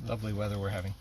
lovely weather we're having.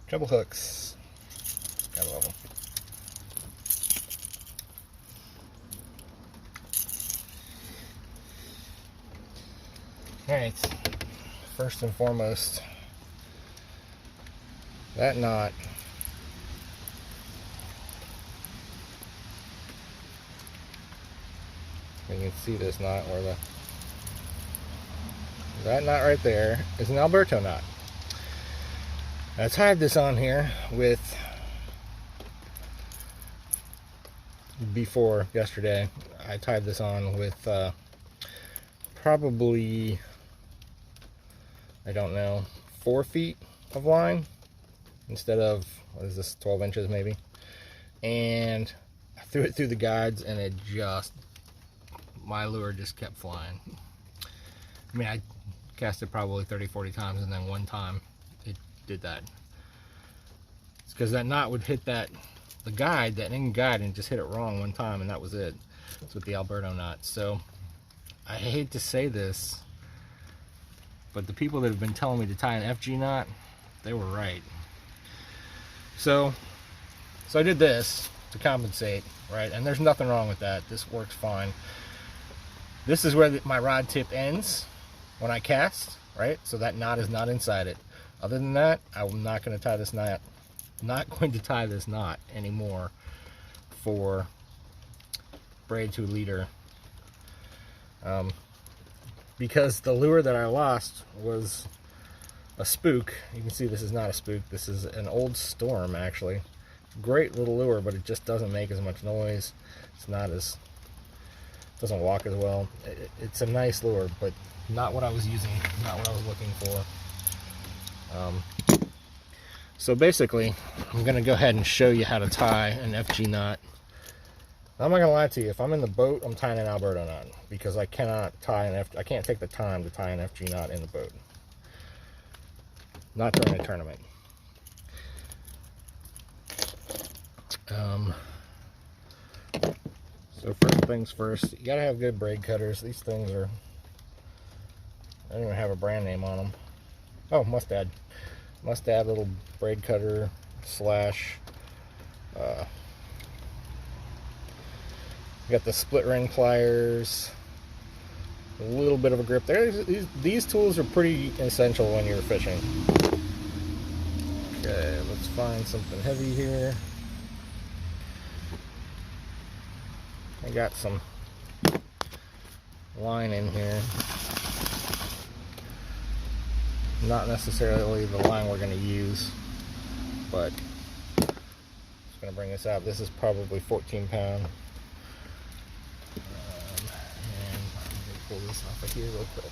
Treble hooks. Gotta love them. Alright, first and foremost, that knot you can see this knot where that knot right there is an Alberto knot. I tied this on here with yesterday I tied this on with probably, I don't know, 4 feet of line instead of, what is this, 12 inches maybe, and I threw it through the guides and it just, my lure just kept flying. I mean, I cast it probably 30-40 times, and then one time it did that. It's because that knot would hit the guide, that end guide, and just hit it wrong one time, and that was it. It's with the Alberto knot. So I hate to say this, but the people that have been telling me to tie an FG knot, they were right. So I did this to compensate, right? And there's nothing wrong with that. This works fine. This is where my rod tip ends when I cast, right? So that knot is not inside it. Other than that, I'm not going to tie this knot. Not going to tie this knot anymore for braid to leader. Because the lure that I lost was a spook. You can see this is not a spook. This is an old Storm, actually. Great little lure, but it just doesn't make as much noise. It's not as, doesn't walk as well. It's a nice lure, but not what I was using, not what I was looking for. So basically, I'm going to go ahead and show you how to tie an FG knot. I'm not going to lie to you, if I'm in the boat, I'm tying an Alberto knot, because I cannot tie I can't take the time to tie an FG knot in the boat. Not during a tournament. So first things first, you gotta have good braid cutters. These things are, I don't even have a brand name on them. Oh, Mustad little braid cutter slash got the split ring pliers, a little bit of a grip there. These tools are pretty essential when you're fishing. Okay, let's find something heavy here. I got some line in here. Not necessarily the line we're going to use, but I'm just going to bring this out. This is probably 14 pound. And I'm going to pull this off of here real quick.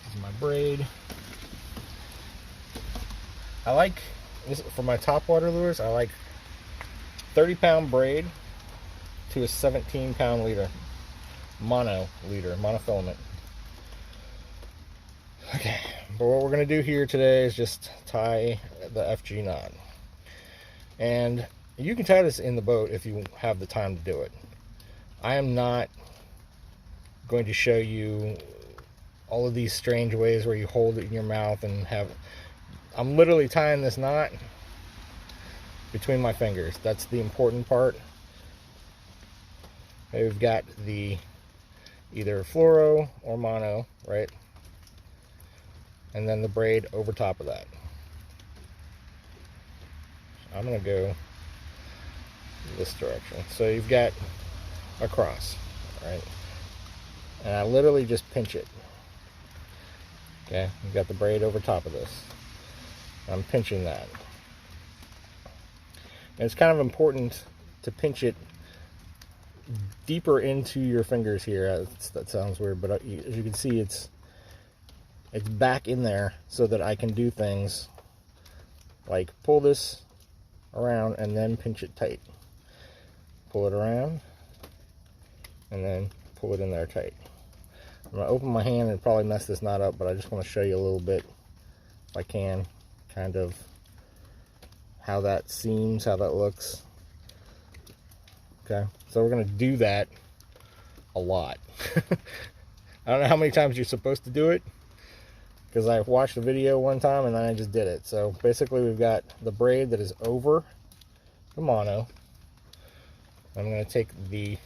This is my braid. I like this for my topwater lures. I like 30 pound braid to a 17 pound leader. Monofilament. Okay, but what we're going to do here today is just tie the FG knot. And you can tie this in the boat if you have the time to do it. I am not going to show you all of these strange ways where you hold it in your mouth and have... I'm literally tying this knot between my fingers. That's the important part. We've got the either fluoro or mono, right? And then the braid over top of that. I'm going to go this direction. So you've got a cross, right? And I literally just pinch it. Okay, you've got the braid over top of this. I'm pinching that. And it's kind of important to pinch it deeper into your fingers here. That sounds weird, but as you can see, it's back in there so that I can do things like pull this around and then pinch it tight. Pull it around and then pull it in there tight. I'm going to open my hand and probably mess this knot up, but I just want to show you a little bit, if I can, kind of how that seems, how that looks. Okay, so we're going to do that a lot. I don't know how many times you're supposed to do it, because I watched a video one time and then I just did it. So basically we've got the braid that is over the mono. I'm going to take the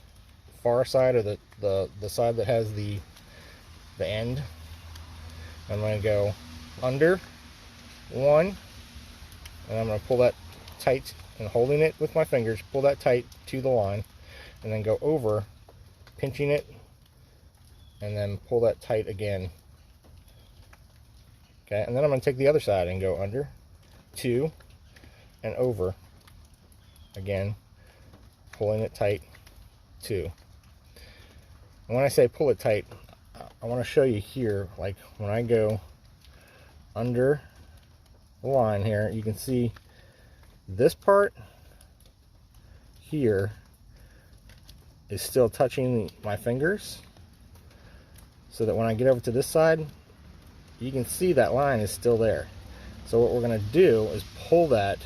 far side, or the side that has the end. I'm going to go under one, and I'm going to pull that tight, and holding it with my fingers, pull that tight to the line, and then go over, pinching it, and then pull that tight again. Okay, and then I'm going to take the other side and go under, two, and over again, pulling it tight, two. And when I say pull it tight, I want to show you here, like when I go under the line here, you can see this part here is still touching my fingers, so that when I get over to this side, you can see that line is still there. So what we're going to do is pull that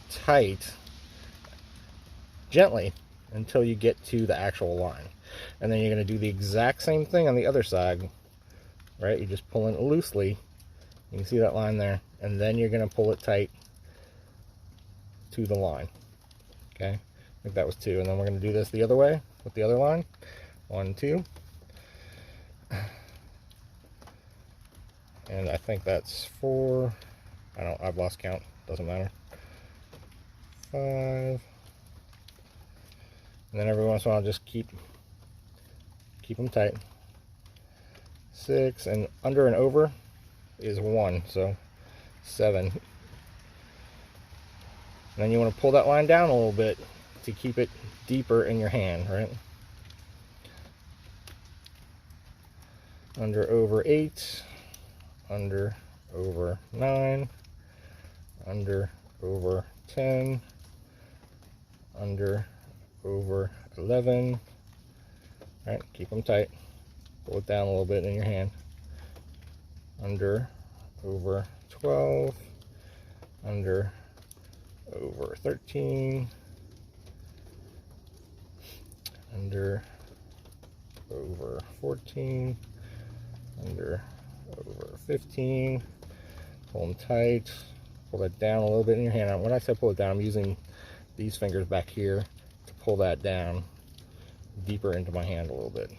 tight gently until you get to the actual line. And then you're going to do the exact same thing on the other side, right? You're just pulling it loosely. You can see that line there. And then you're going to pull it tight to the line. Okay? I think that was two. And then we're going to do this the other way with the other line. 1, 2. And I think that's 4. I've lost count. Doesn't matter. 5. And then every once in a while, I'll just keep them tight. 6, and under and over is 1, so 7. And then you want to pull that line down a little bit to keep it deeper in your hand, right? Under over 8, under over 9, under over 10, under over 11. All right, keep them tight. Pull it down a little bit in your hand. Under over 12, under over 13, under over 14, under over 15. Pull them tight. Pull that down a little bit in your hand. When I say pull it down, I'm using these fingers back here to pull that down deeper into my hand a little bit.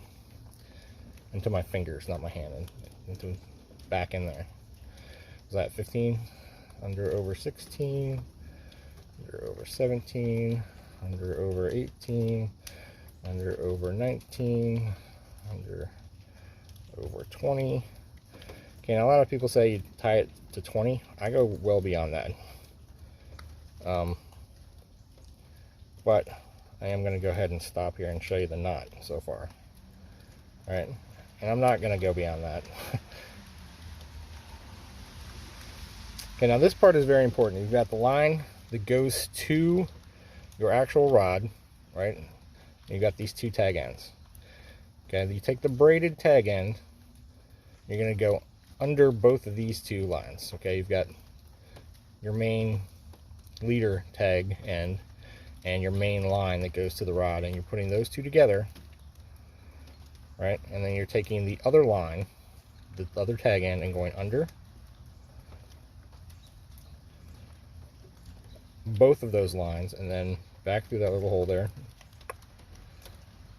Into my fingers, not my hand. Into back in there. Is that 15? Under over 16. Under over 17. Under over 18. Under over 19. Under over 20. Okay, now a lot of people say you tie it to 20. I go well beyond that. But I am going to go ahead and stop here and show you the knot so far. Alright, and I'm not going to go beyond that. Okay, now this part is very important. You've got the line that goes to your actual rod, right? You've got these two tag ends. Okay, you take the braided tag end, you're going to go under both of these two lines. Okay, you've got your main leader tag end and your main line that goes to the rod, and you're putting those two together, right? And then you're taking the other line, the other tag end, and going under both of those lines, and then back through that little hole there,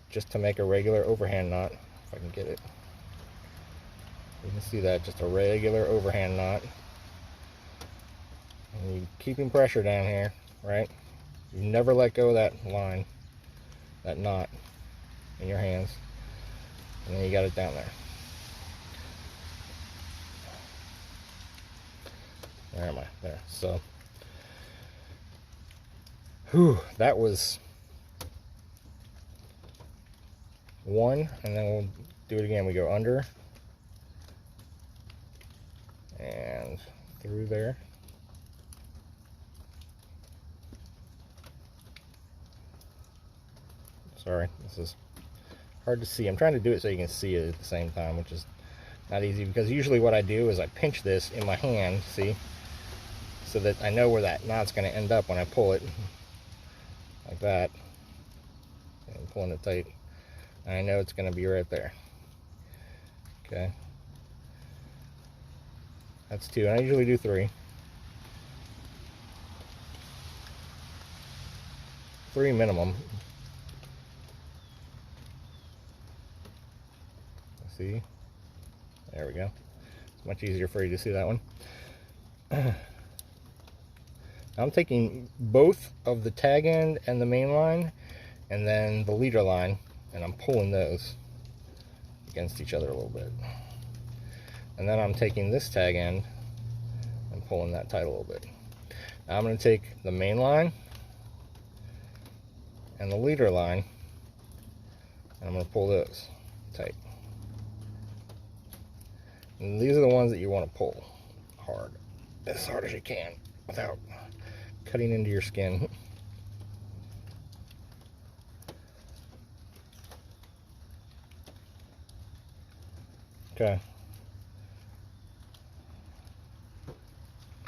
just to make a regular overhand knot. If I can get it, you can see that, just a regular overhand knot. And you're keeping pressure down here, right? You never let go of that line, that knot in your hands, and then you got it down there. Where am I? There. So, that was one, and then we'll do it again. We go under and through there. Sorry, this is hard to see. I'm trying to do it so you can see it at the same time, which is not easy, because usually what I do is I pinch this in my hand, see, so that I know where that knot's going to end up when I pull it, like that. And I'm pulling it tight, and I know it's going to be right there. Okay, that's 2, and I usually do 3. 3 minimum. See, there we go. It's much easier for you to see that one. I'm taking both of the tag end and the main line, and then the leader line, and I'm pulling those against each other a little bit. And then I'm taking this tag end and pulling that tight a little bit. Now I'm going to take the main line and the leader line, and I'm going to pull those tight. And these are the ones that you want to pull hard, as hard as you can, without cutting into your skin. Okay.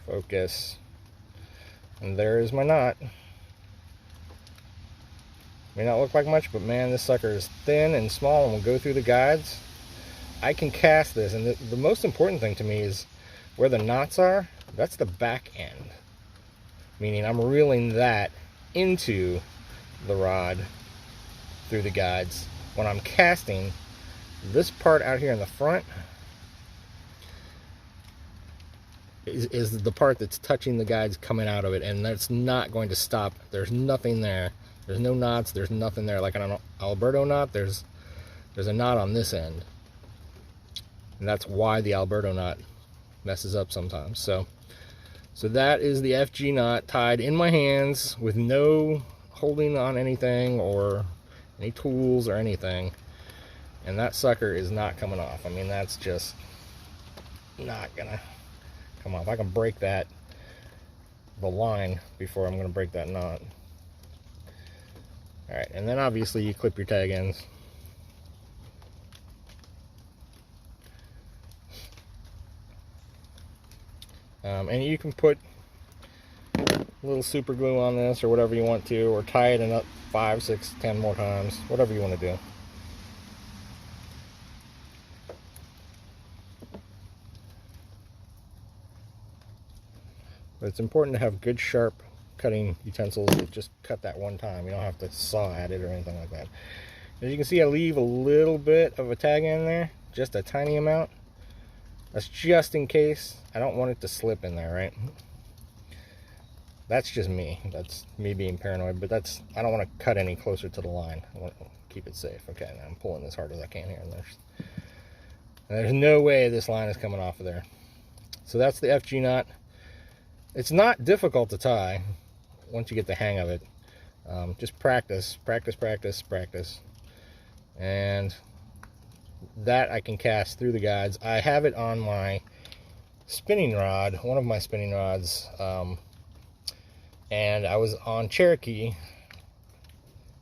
Focus. And there is my knot. May not look like much, but man, this sucker is thin and small and will go through the guides. I can cast this, and the most important thing to me is where the knots are, that's the back end. Meaning I'm reeling that into the rod through the guides. When I'm casting, this part out here in the front is the part that's touching the guides coming out of it, and that's not going to stop. There's nothing there. There's no knots, there's nothing there. Like on an Alberto knot, there's a knot on this end. And that's why the Alberto knot messes up sometimes. So that is the FG knot tied in my hands with no holding on anything or any tools or anything. And that sucker is not coming off. I mean, that's just not gonna come off. I can break the line before I'm gonna break that knot. All right, and then obviously you clip your tag ends. And you can put a little super glue on this or whatever you want to, or tie it in up 5, 6, 10 more times, whatever you want to do. But it's important to have good sharp cutting utensils that just cut that one time. You don't have to saw at it or anything like that. As you can see, I leave a little bit of a tag end there, just a tiny amount. That's just in case. I don't want it to slip in there, right? That's just me. That's me being paranoid, but I don't want to cut any closer to the line. I want to keep it safe. Okay, now I'm pulling as hard as I can here, and there's no way this line is coming off of there. So that's the FG knot. It's not difficult to tie once you get the hang of it. Just practice. And that I can cast through the guides. I have it on my spinning rod, one of my spinning rods, and I was on Cherokee,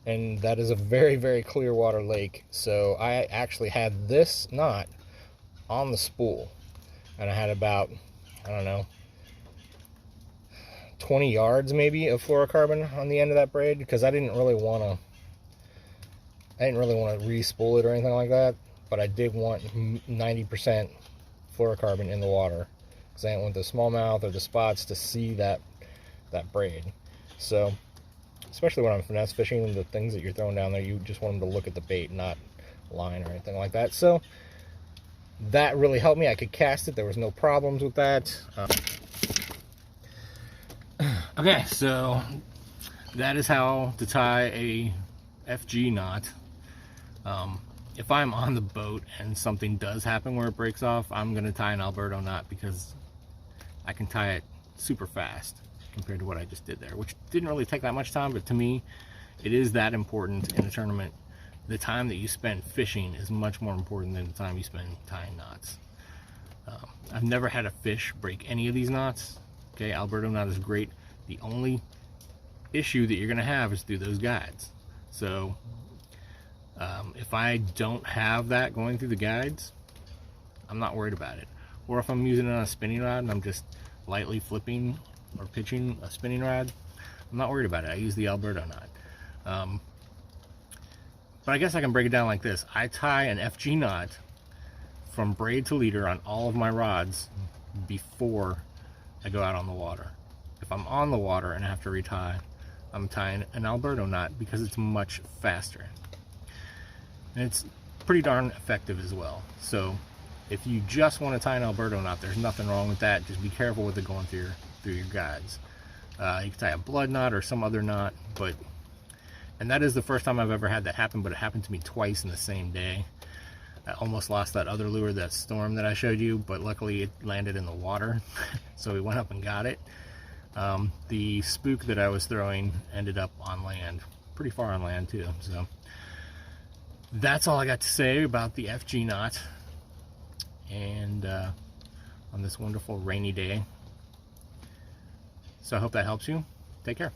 and that is a very, very clear water lake, so I actually had this knot on the spool, and I had about, I don't know, 20 yards maybe of fluorocarbon on the end of that braid, because I didn't really want to re-spool it or anything like that, but I did want 90% fluorocarbon in the water, because I didn't want the smallmouth or the spots to see that braid. So especially when I'm finesse fishing, the things that you're throwing down there, you just want them to look at the bait, not line or anything like that. So that really helped me. I could cast it, there was no problems with that. Okay, so that is how to tie a FG knot. If I'm on the boat and something does happen where it breaks off, I'm going to tie an Alberto knot, because I can tie it super fast compared to what I just did there, which didn't really take that much time, but to me, it is that important in a tournament. The time that you spend fishing is much more important than the time you spend tying knots. I've never had a fish break any of these knots. Okay, Alberto knot is great. The only issue that you're going to have is through those guides. So if I don't have that going through the guides, I'm not worried about it. Or if I'm using it on a spinning rod and I'm just lightly flipping or pitching a spinning rod, I'm not worried about it. I use the Alberto knot. But I guess I can break it down like this. I tie an FG knot from braid to leader on all of my rods before I go out on the water. If I'm on the water and I have to retie, I'm tying an Alberto knot because it's much faster. And it's pretty darn effective as well. So if you just want to tie an Alberto knot, there's nothing wrong with that. Just be careful with it going through your guides. You can tie a blood knot or some other knot, and that is the first time I've ever had that happen, but it happened to me twice in the same day. I almost lost that other lure, that storm that I showed you, but luckily it landed in the water, so we went up and got it. The spook that I was throwing ended up on land, pretty far on land too. So that's all I got to say about the FG knot, and on this wonderful rainy day. So I hope that helps you. Take care.